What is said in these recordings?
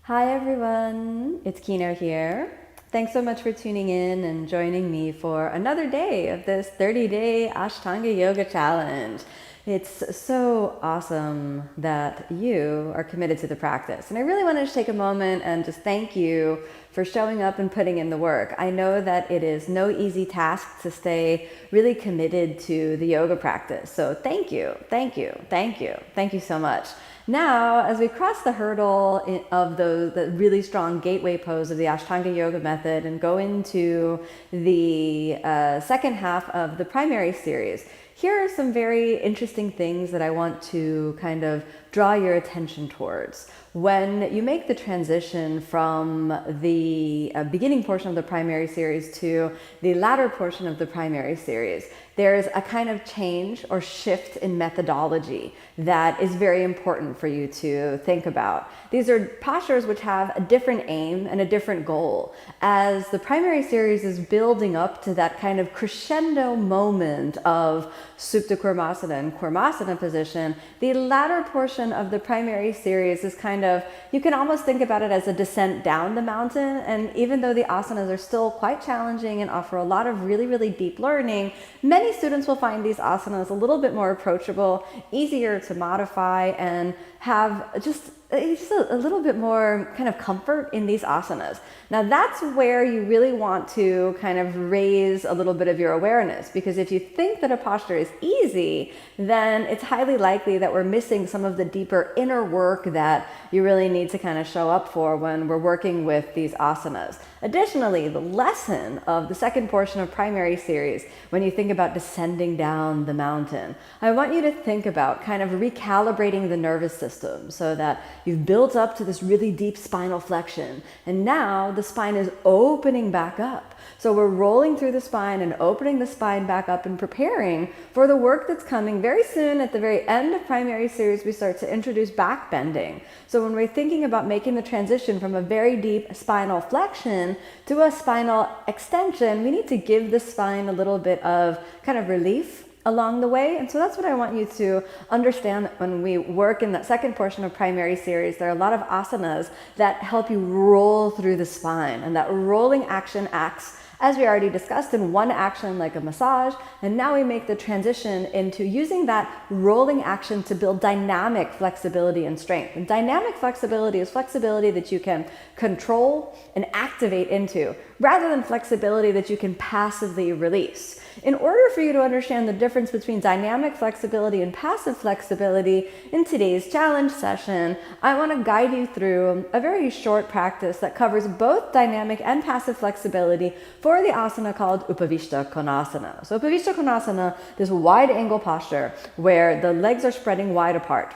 Hi everyone, it's Kino here. Thanks so much for tuning in and joining me for another day of this 30-day Ashtanga Yoga Challenge. It's so awesome that you are committed to the practice. And I really wanted to take a moment and just thank you for showing up and putting in the work. I know that it is no easy task to stay really committed to the yoga practice. So thank you, thank you, thank you, thank you so much. Now, as we cross the hurdle of the really strong gateway pose of the Ashtanga Yoga method and go into the second half of the primary series, here are some very interesting things that I want to kind of draw your attention towards. When you make the transition from the beginning portion of the primary series to the latter portion of the primary series, there's a kind of change or shift in methodology that is very important for you to think about. These are postures which have a different aim and a different goal. As the primary series is building up to that kind of crescendo moment of Supta Kurmasana and Kurmasana position, the latter portion of the primary series is kind of, you can almost think about it as a descent down the mountain. And even though the asanas are still quite challenging and offer a lot of really, really deep learning, many students will find these asanas a little bit more approachable, easier to modify, and have just a little bit more kind of comfort in these asanas. Now that's where you really want to kind of raise a little bit of your awareness, because if you think that a posture is easy, then it's highly likely that we're missing some of the deeper inner work that you really need to kind of show up for when we're working with these asanas. Additionally, the lesson of the second portion of primary series, when you think about descending down the mountain, I want you to think about kind of recalibrating the nervous system so that you've built up to this really deep spinal flexion, and now the spine is opening back up. So we're rolling through the spine and opening the spine back up and preparing for the work that's coming very soon. At the very end of primary series, we start to introduce back bending. So when we're thinking about making the transition from a very deep spinal flexion to a spinal extension, we need to give the spine a little bit of kind of relief along the way. And so that's what I want you to understand, that when we work in that second portion of primary series, there are a lot of asanas that help you roll through the spine, and that rolling action acts, as we already discussed, in one action like a massage. And now we make the transition into using that rolling action to build dynamic flexibility and strength. And dynamic flexibility is flexibility that you can control and activate into, rather than flexibility that you can passively release. In order for you to understand the difference between dynamic flexibility and passive flexibility in today's challenge session, I want to guide you through a very short practice that covers both dynamic and passive flexibility for the asana called Upavishta Konasana. So Upavishta Konasana, this wide angle posture where the legs are spreading wide apart.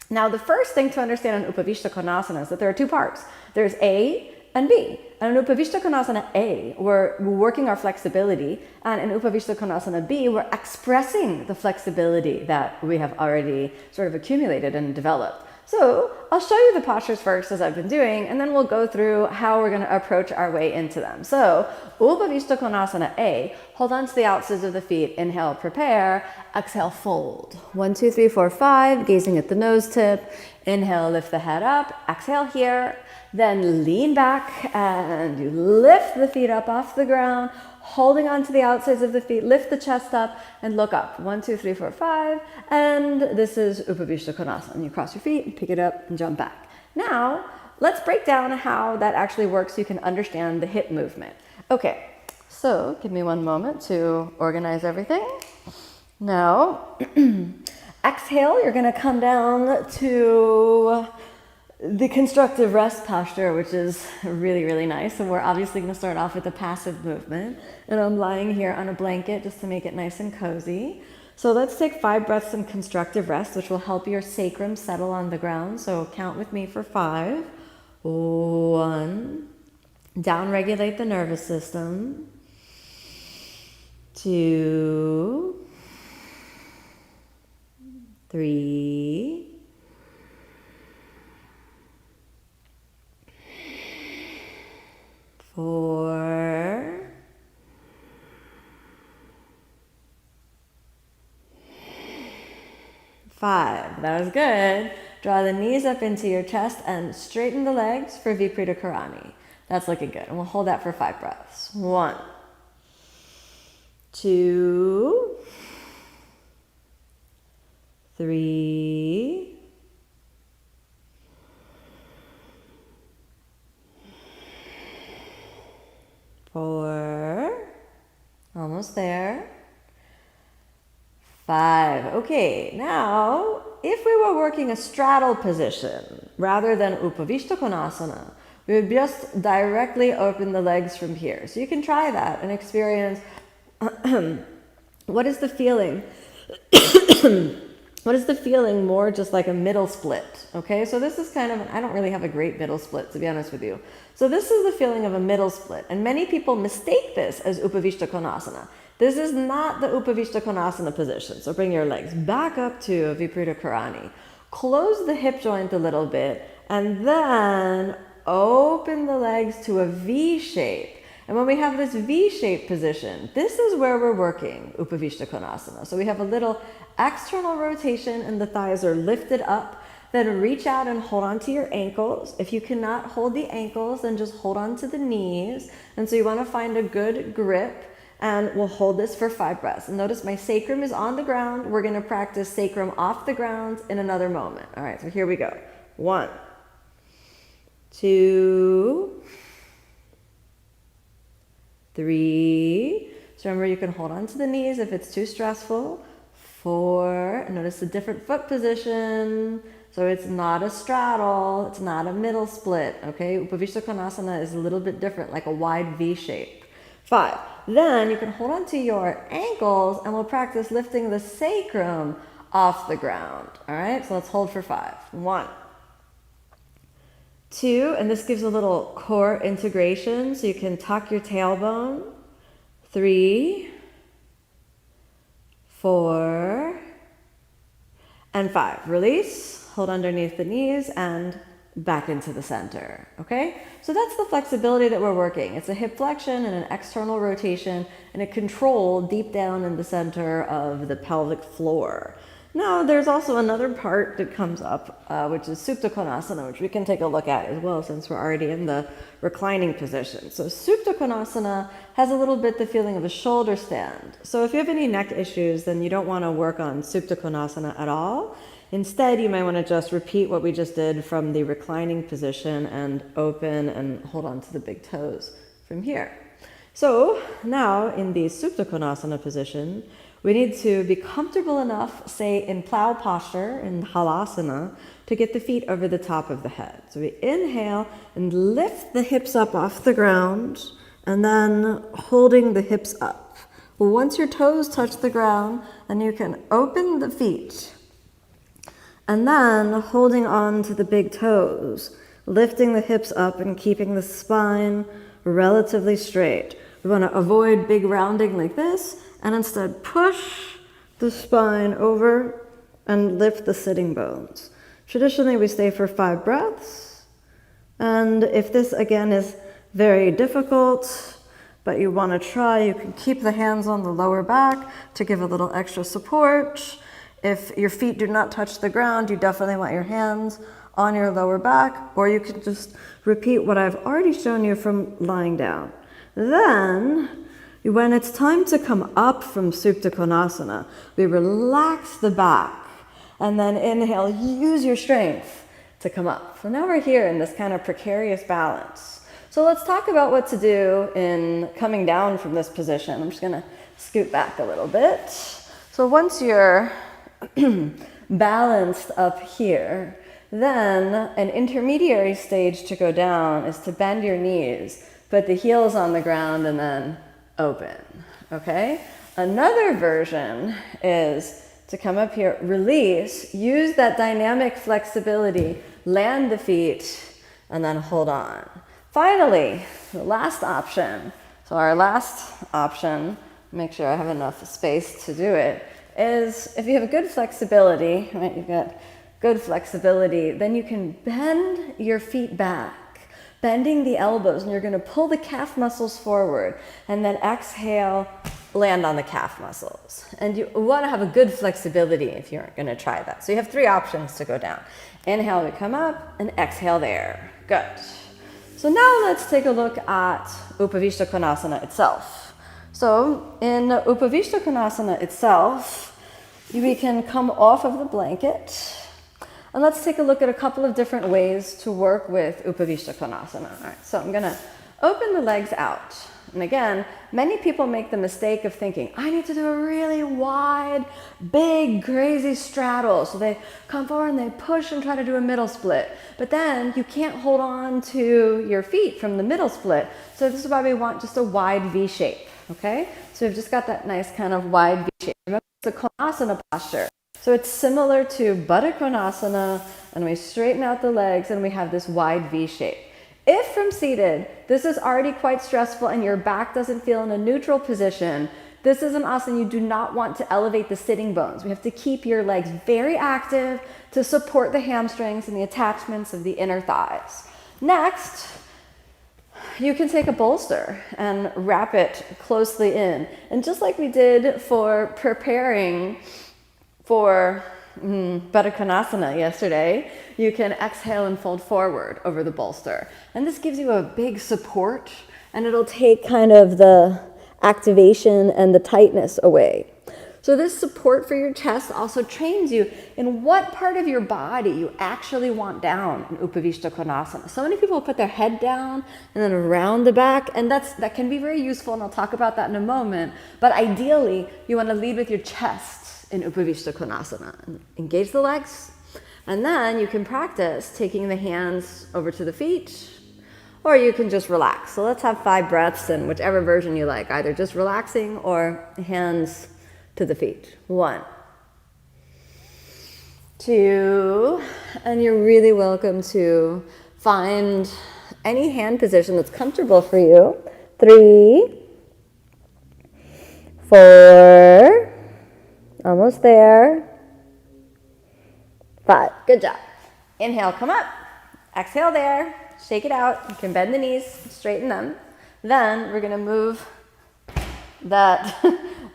Now, the first thing to understand in Upavishta Konasana is that there are two parts. There's A and B. And in Upavishta Konasana A, we're working our flexibility, and in Upavishta Konasana B, we're expressing the flexibility that we have already sort of accumulated and developed. So I'll show you the postures first, as I've been doing, and then we'll go through how we're going to approach our way into them. So Upavishta Konasana A, hold on to the outsides of the feet. Inhale, prepare. Exhale, fold. 1, 2, 3, 4, 5, gazing at the nose tip. Inhale, lift the head up. Exhale here. Then lean back and you lift the feet up off the ground, holding on to the outsides of the feet. Lift the chest up and look up. 1, 2, 3, 4, 5. And this is Upavishta Konasana. You cross your feet and pick it up and jump back. Now, let's break down how that actually works so you can understand the hip movement. Okay, so give me one moment to organize everything. Now, exhale, you're going to come down to the constructive rest posture, which is really, really nice. So we're obviously going to start off with the passive movement. And I'm lying here on a blanket just to make it nice and cozy. So let's take 5 breaths in constructive rest, which will help your sacrum settle on the ground. So count with me for 5. 1. Down-regulate the nervous system. 2. 3. 4, 5. That was good. Draw the knees up into your chest and straighten the legs for Viparita Karani. That's looking good. And we'll hold that for 5 breaths. 1, 2, 3, 4, almost there, 5. Okay, now if we were working a straddle position rather than Upavishta Konasana, we would just directly open the legs from here. So you can try that and experience what is the feeling? What is the feeling more just like a middle split? Okay, so this is kind of, I don't really have a great middle split, to be honest with you. So this is the feeling of a middle split. And many people mistake this as Upavishta Konasana. This is not the Upavishta Konasana position. So bring your legs back up to Viparita Karani. Close the hip joint a little bit and then open the legs to a V shape. And when we have this V-shaped position, this is where we're working Upavishta Konasana. So we have a little external rotation and the thighs are lifted up. Then reach out and hold on to your ankles. If you cannot hold the ankles, then just hold on to the knees. And so you want to find a good grip. And we'll hold this for 5 breaths. And notice my sacrum is on the ground. We're going to practice sacrum off the ground in another moment. All right, so here we go. 1, 2, 3. So remember, you can hold on to the knees if it's too stressful. 4. Notice the different foot position. So it's not a straddle. It's not a middle split. Okay, Upavishta Konasana is a little bit different, like a wide V shape. 5. Then you can hold on to your ankles and we'll practice lifting the sacrum off the ground. All right, so let's hold for 5. 1, 2, and this gives a little core integration so you can tuck your tailbone. 3, 4, and 5. Release, hold underneath the knees and back into the center, okay? So that's the flexibility that we're working. It's a hip flexion and an external rotation and a control deep down in the center of the pelvic floor. Now, there's also another part that comes up, which is Supta Konasana, which we can take a look at as well since we're already in the reclining position. So Supta Konasana has a little bit the feeling of a shoulder stand. So if you have any neck issues, then you don't want to work on Supta Konasana at all. Instead, you might want to just repeat what we just did from the reclining position and open and hold on to the big toes from here. So now in the Supta Konasana position, we need to be comfortable enough, say in plow posture, in halasana, to get the feet over the top of the head. So we inhale and lift the hips up off the ground and then holding the hips up. Well, once your toes touch the ground, then you can open the feet. And then holding on to the big toes, lifting the hips up and keeping the spine relatively straight. We want to avoid big rounding like this and instead push the spine over and lift the sitting bones. Traditionally, we stay for 5 breaths. And if this again is very difficult, but you want to try, you can keep the hands on the lower back to give a little extra support. If your feet do not touch the ground, you definitely want your hands on your lower back, or you can just repeat what I've already shown you from lying down. Then, when it's time to come up from Supta Konasana, we relax the back, and then inhale, use your strength to come up. So now we're here in this kind of precarious balance. So let's talk about what to do in coming down from this position. I'm just gonna scoot back a little bit. So once you're balanced up here, then an intermediary stage to go down is to bend your knees, put the heels on the ground, and then open, okay? Another version is to come up here, release, use that dynamic flexibility, land the feet, and then hold on. Finally, the last option. So our last option, make sure I have enough space to do it, is if you have a good flexibility, right, you've got good flexibility, then you can bend your feet back. bending the elbows, and you're going to pull the calf muscles forward, and then exhale, land on the calf muscles. And you want to have a good flexibility if you're going to try that. So you have 3 options to go down. Inhale, we come up, and exhale there. Good. So now let's take a look at Upavishta Konasana itself. So in Upavishta Konasana itself, we can come off of the blanket, and let's take a look at a couple of different ways to work with Upavishta Konasana. All right, so I'm going to open the legs out. And again, many people make the mistake of thinking, I need to do a really wide, big, crazy straddle. So they come forward and they push and try to do a middle split. But then you can't hold on to your feet from the middle split. So this is why we want just a wide V shape, okay? So we've just got that nice kind of wide V shape. Remember, it's a Konasana posture. So it's similar to Baddha Konasana, and we straighten out the legs and we have this wide V shape. If from seated, this is already quite stressful and your back doesn't feel in a neutral position, this is an asana you do not want to elevate the sitting bones. We have to keep your legs very active to support the hamstrings and the attachments of the inner thighs. Next, you can take a bolster and wrap it closely in. And just like we did for preparing for Baddha Konasana yesterday, you can exhale and fold forward over the bolster. And this gives you a big support, and it'll take kind of the activation and the tightness away. So this support for your chest also trains you in what part of your body you actually want down in Upavishta Konasana. So many people put their head down and then around the back, and that can be very useful, and I'll talk about that in a moment. But ideally, you want to lead with your chest in Upavishta Konasana. Engage the legs, and then you can practice taking the hands over to the feet, or you can just relax. So let's have 5 breaths in whichever version you like, either just relaxing or hands to the feet. 1, 2, and you're really welcome to find any hand position that's comfortable for you. 3, 4, almost there. 5, good job. Inhale, come up. Exhale there, shake it out. You can bend the knees, straighten them. Then we're gonna move that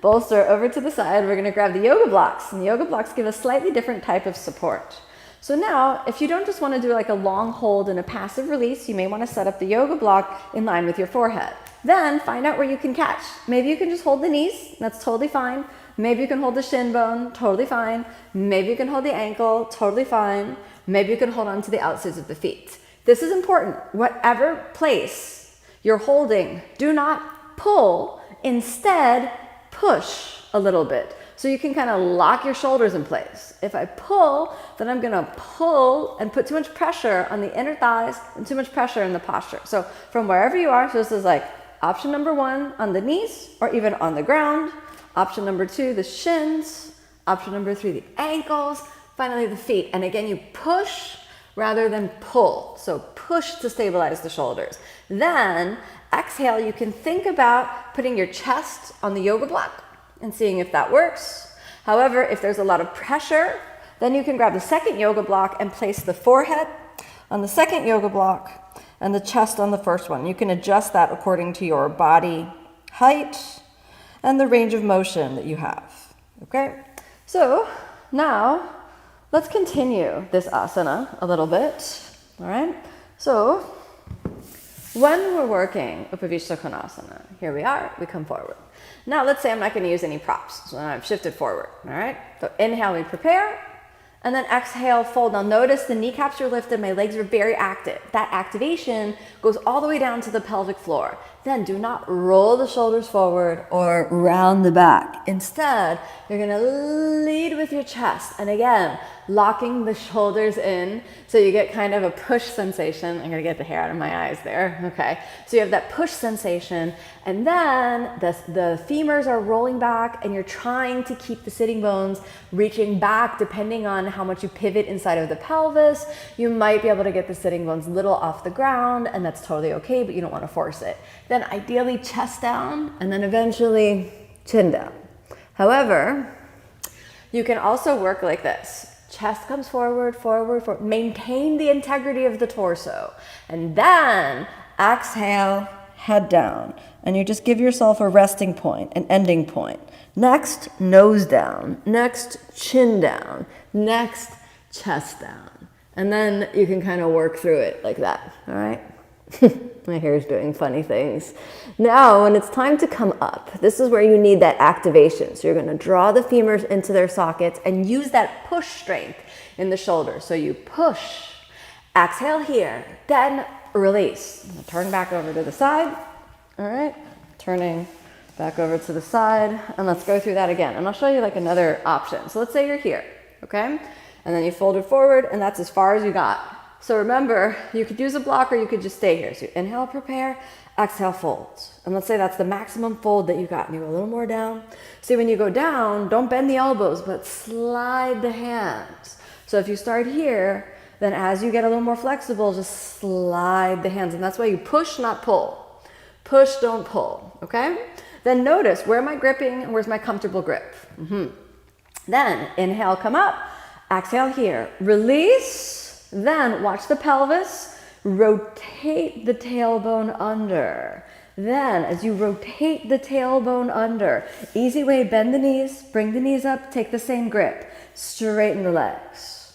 bolster over to the side. We're gonna grab the yoga blocks, and the yoga blocks give a slightly different type of support. So now, if you don't just wanna do like a long hold and a passive release, you may wanna set up the yoga block in line with your forehead. Then find out where you can catch. Maybe you can just hold the knees, that's totally fine. Maybe you can hold the shin bone, totally fine. Maybe you can hold the ankle, totally fine. Maybe you can hold on to the outsides of the feet. This is important. Whatever place you're holding, do not pull. Instead, push a little bit. So you can kind of lock your shoulders in place. If I pull, then I'm going to pull and put too much pressure on the inner thighs and too much pressure in the posture. So from wherever you are, so this is like option number 1 on the knees or even on the ground. Option number 2, the shins. Option number 3, the ankles. Finally, the feet. And again, you push rather than pull. So push to stabilize the shoulders. Then exhale, you can think about putting your chest on the yoga block and seeing if that works. However, if there's a lot of pressure, then you can grab the second yoga block and place the forehead on the second yoga block and the chest on the first one. You can adjust that according to your body height and the range of motion that you have, okay? So now let's continue this asana a little bit, all right? So when we're working Upavishta Konasana, here we are, we come forward. Now let's say I'm not gonna use any props, so I've shifted forward, all right? So inhale, we prepare, and then exhale, fold. Now notice the kneecaps are lifted, my legs are very active. That activation goes all the way down to the pelvic floor. Then do not roll the shoulders forward or round the back. Instead, you're gonna lead with your chest. And again, locking the shoulders in so you get kind of a push sensation. I'm gonna get the hair out of my eyes there, okay. So you have that push sensation, and then the femurs are rolling back and you're trying to keep the sitting bones reaching back depending on how much you pivot inside of the pelvis. You might be able to get the sitting bones a little off the ground, and that's totally okay, but you don't wanna force it. Then ideally chest down, and then eventually chin down. However, you can also work like this. chest comes forward, forward, forward. Maintain the integrity of the torso. And then exhale, head down. And you just give yourself a resting point, an ending point. Next, nose down. Next, chin down. Next, chest down. And then you can kind of work through it like that, all right? My hair is doing funny things. Now, when it's time to come up, this is where you need that activation. So you're going to draw the femurs into their sockets and use that push strength in the shoulders. So you push, exhale here, then release. Turn back over to the side. All right, turning back over to the side. And let's go through that again. And I'll show you like another option. So let's say you're here, okay? And then you fold it forward, and that's as far as you got. So remember, you could use a block or you could just stay here. So you inhale, prepare, exhale, fold. And let's say that's the maximum fold that you got. And you go a little more down. See, when you go down, don't bend the elbows, but slide the hands. So if you start here, then as you get a little more flexible, just slide the hands. And that's why you push, not pull. Push, don't pull, okay? Then notice, where am I gripping and where's my comfortable grip? Then inhale, come up, exhale here, release. Then watch the pelvis, rotate the tailbone under. Then as you rotate the tailbone under, easy way, bend the knees, bring the knees up, take the same grip, straighten the legs.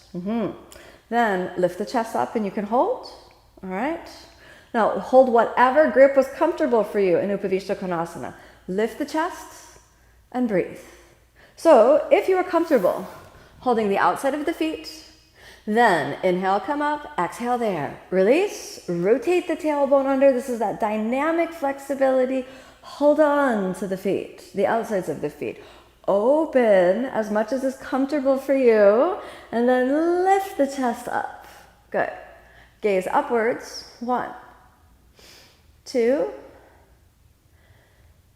Then lift the chest up and you can hold, all right? Now hold whatever grip was comfortable for you in Upavishta Konasana. Lift the chest and breathe. So if you are comfortable holding the outside of the feet, then inhale, come up, exhale there. Release, rotate the tailbone under. This is that dynamic flexibility. Hold on to the feet, the outsides of the feet. Open as much as is comfortable for you, and then lift the chest up. Good. Gaze upwards. 1, 2,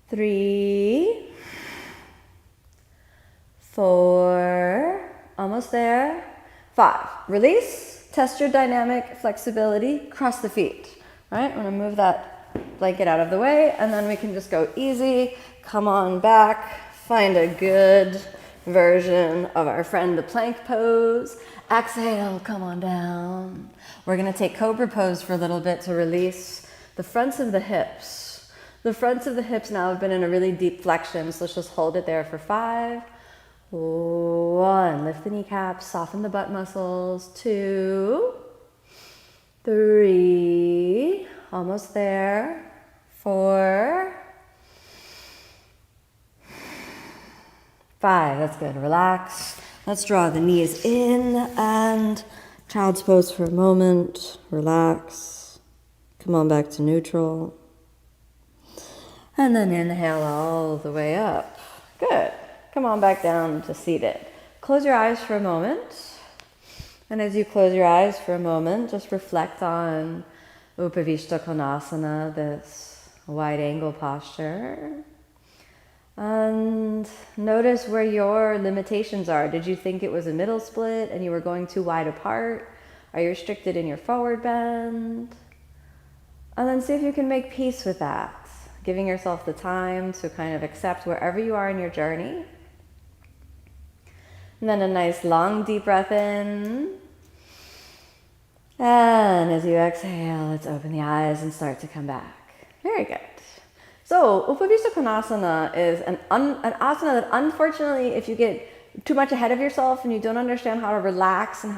3, 4, almost there. 5, release, test your dynamic flexibility, cross the feet, right? I'm gonna move that blanket out of the way, and then we can just go easy, come on back, find a good version of our friend the plank pose. Exhale, come on down. We're gonna take cobra pose for a little bit to release the fronts of the hips. The fronts of the hips now have been in a really deep flexion, so let's just hold it there for 5. 1, lift the kneecaps, soften the butt muscles. 2, 3, almost there. 4, 5, that's good. Relax. Let's draw the knees in and child's pose for a moment. Relax. Come on back to neutral. And then inhale all the way up. Good. Come on back down to seated. Close your eyes for a moment. And as you close your eyes for a moment, just reflect on Upavishta Konasana, this wide angle posture. And notice where your limitations are. Did you think it was a middle split and you were going too wide apart? Are you restricted in your forward bend? And then see if you can make peace with that, giving yourself the time to kind of accept wherever you are in your journey. And then a nice long deep breath in. And as you exhale, let's open the eyes and start to come back. Very good. So Upavishta Konasana is an asana that unfortunately, if you get too much ahead of yourself and you don't understand how to relax and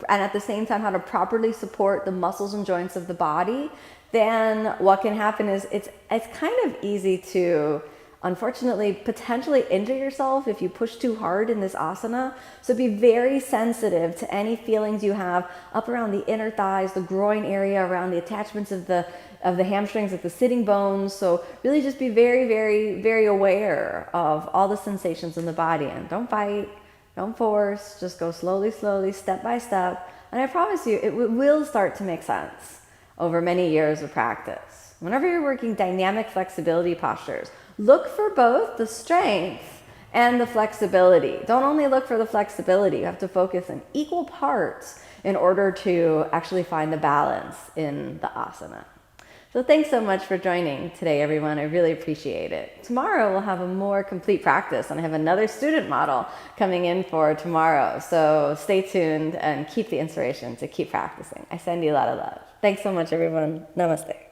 at the same time how to properly support the muscles and joints of the body, then what can happen is it's kind of easy to, unfortunately, potentially injure yourself if you push too hard in this asana. So be very sensitive to any feelings you have up around the inner thighs, the groin area, around the attachments of the hamstrings, of the sitting bones. So really just be very, very, very aware of all the sensations in the body. And don't fight, don't force, just go slowly, slowly, step by step. And I promise you, it will start to make sense over many years of practice. Whenever you're working dynamic flexibility postures, look for both the strength and the flexibility. Don't only look for the flexibility. You have to focus on equal parts in order to actually find the balance in the asana. So thanks so much for joining today, everyone. I really appreciate it. Tomorrow we'll have a more complete practice, and I have another student model coming in for tomorrow. So stay tuned and keep the inspiration to keep practicing. I send you a lot of love. Thanks so much, everyone. Namaste.